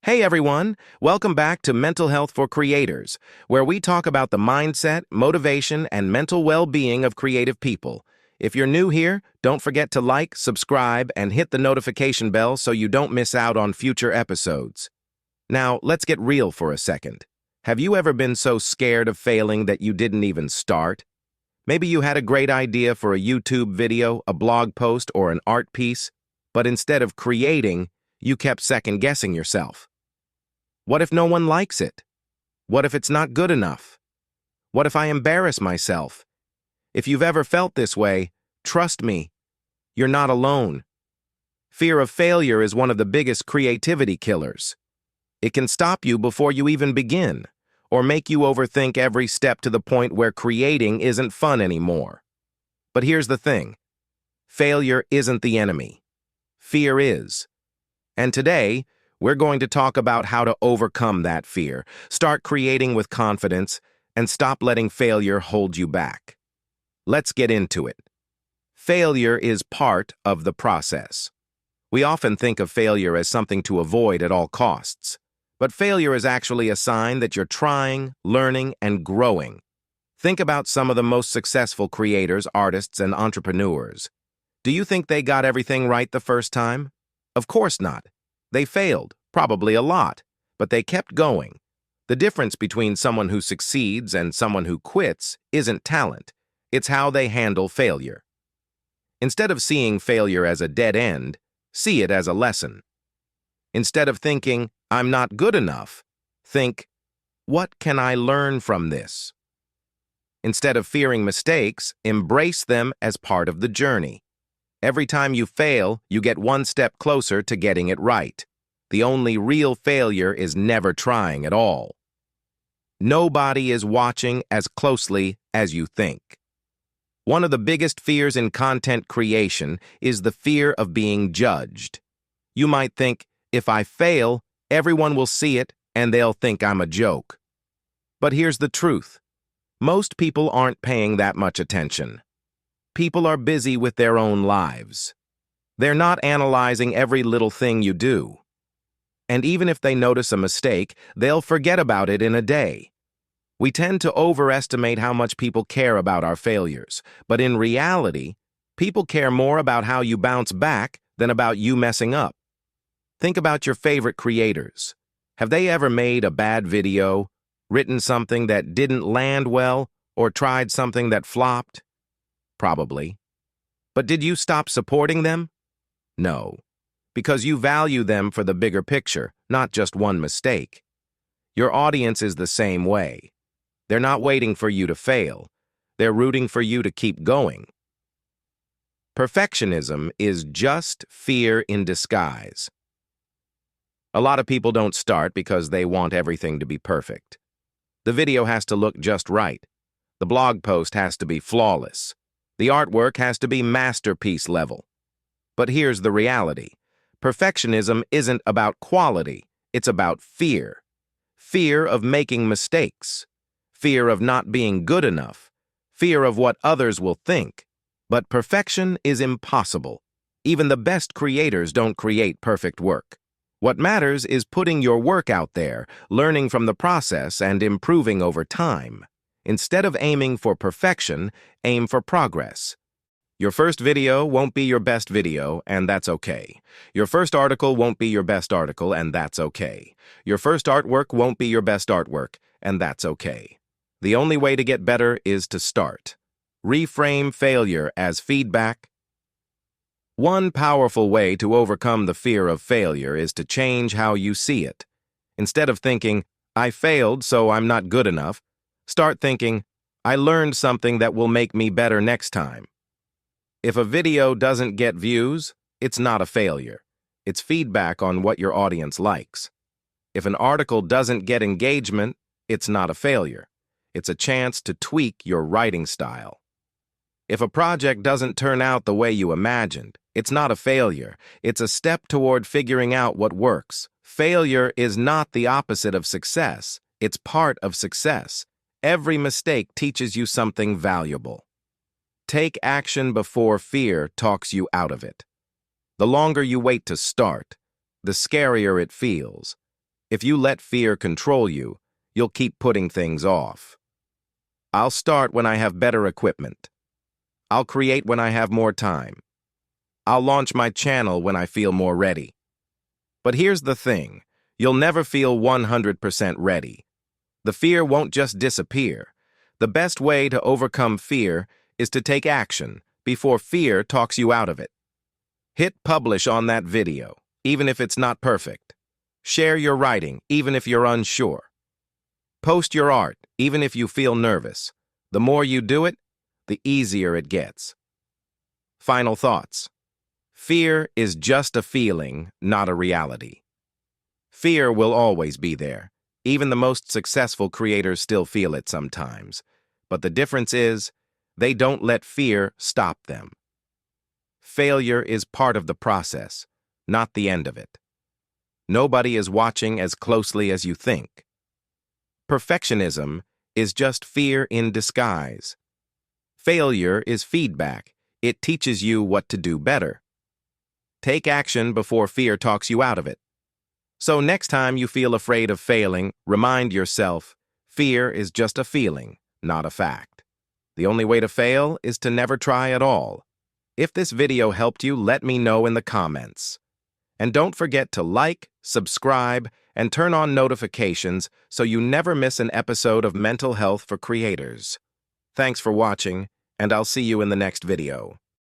Hey everyone, welcome back to Mental Health for Creators, where we talk about the mindset, motivation, and mental well-being of creative people. If you're new here, don't forget to like, subscribe, and hit the notification bell so you don't miss out on future episodes. Now, let's get real for a second. Have you ever been so scared of failing that you didn't even start? Maybe you had a great idea for a YouTube video, a blog post, or an art piece, but instead of creating, you kept second-guessing yourself. What if no one likes it? What if it's not good enough? What if I embarrass myself? If you've ever felt this way, trust me, you're not alone. Fear of failure is one of the biggest creativity killers. It can stop you before you even begin, or make you overthink every step to the point where creating isn't fun anymore. But here's the thing. Failure isn't the enemy. Fear is. And today, we're going to talk about how to overcome that fear, start creating with confidence, and stop letting failure hold you back. Let's get into it. Failure is part of the process. We often think of failure as something to avoid at all costs, but failure is actually a sign that you're trying, learning, and growing. Think about some of the most successful creators, artists, and entrepreneurs. Do you think they got everything right the first time? Of course not. They failed, probably a lot, but they kept going. The difference between someone who succeeds and someone who quits isn't talent. It's how they handle failure. Instead of seeing failure as a dead end, see it as a lesson. Instead of thinking, I'm not good enough, think, what can I learn from this? Instead of fearing mistakes, embrace them as part of the journey. Every time you fail, you get one step closer to getting it right. The only real failure is never trying at all. Nobody is watching as closely as you think. One of the biggest fears in content creation is the fear of being judged. You might think, if I fail, everyone will see it and they'll think I'm a joke. But here's the truth. Most people aren't paying that much attention. People are busy with their own lives. They're not analyzing every little thing you do. And even if they notice a mistake, they'll forget about it in a day. We tend to overestimate how much people care about our failures, but in reality, people care more about how you bounce back than about you messing up. Think about your favorite creators. Have they ever made a bad video, written something that didn't land well, or tried something that flopped? Probably. But did you stop supporting them? No, because you value them for the bigger picture, not just one mistake. Your audience is the same way. They're not waiting for you to fail. They're rooting for you to keep going. Perfectionism is just fear in disguise. A lot of people don't start because they want everything to be perfect. The video has to look just right. The blog post has to be flawless. The artwork has to be masterpiece level. But here's the reality. Perfectionism isn't about quality, it's about fear. Fear of making mistakes. Fear of not being good enough. Fear of what others will think. But perfection is impossible. Even the best creators don't create perfect work. What matters is putting your work out there, learning from the process, and improving over time. Instead of aiming for perfection, aim for progress. Your first video won't be your best video, and that's okay. Your first article won't be your best article, and that's okay. Your first artwork won't be your best artwork, and that's okay. The only way to get better is to start. Reframe failure as feedback. One powerful way to overcome the fear of failure is to change how you see it. Instead of thinking, I failed, so I'm not good enough, start thinking, I learned something that will make me better next time. If a video doesn't get views, it's not a failure. It's feedback on what your audience likes. If an article doesn't get engagement, it's not a failure. It's a chance to tweak your writing style. If a project doesn't turn out the way you imagined, it's not a failure. It's a step toward figuring out what works. Failure is not the opposite of success. It's part of success. Every mistake teaches you something valuable. Take action before fear talks you out of it. The longer you wait to start, the scarier it feels. If you let fear control you, you'll keep putting things off. I'll start when I have better equipment. I'll create when I have more time. I'll launch my channel when I feel more ready. But here's the thing, you'll never feel 100% ready. The fear won't just disappear. The best way to overcome fear is to take action before fear talks you out of it. Hit publish on that video, even if it's not perfect. Share your writing, even if you're unsure. Post your art, even if you feel nervous. The more you do it, the easier it gets. Final thoughts. Fear is just a feeling, not a reality. Fear will always be there. Even the most successful creators still feel it sometimes. But the difference is, they don't let fear stop them. Failure is part of the process, not the end of it. Nobody is watching as closely as you think. Perfectionism is just fear in disguise. Failure is feedback. It teaches you what to do better. Take action before fear talks you out of it. So next time you feel afraid of failing, remind yourself, fear is just a feeling, not a fact. The only way to fail is to never try at all. If this video helped you, let me know in the comments. And don't forget to like, subscribe, and turn on notifications so you never miss an episode of Mental Health for Creators. Thanks for watching, and I'll see you in the next video.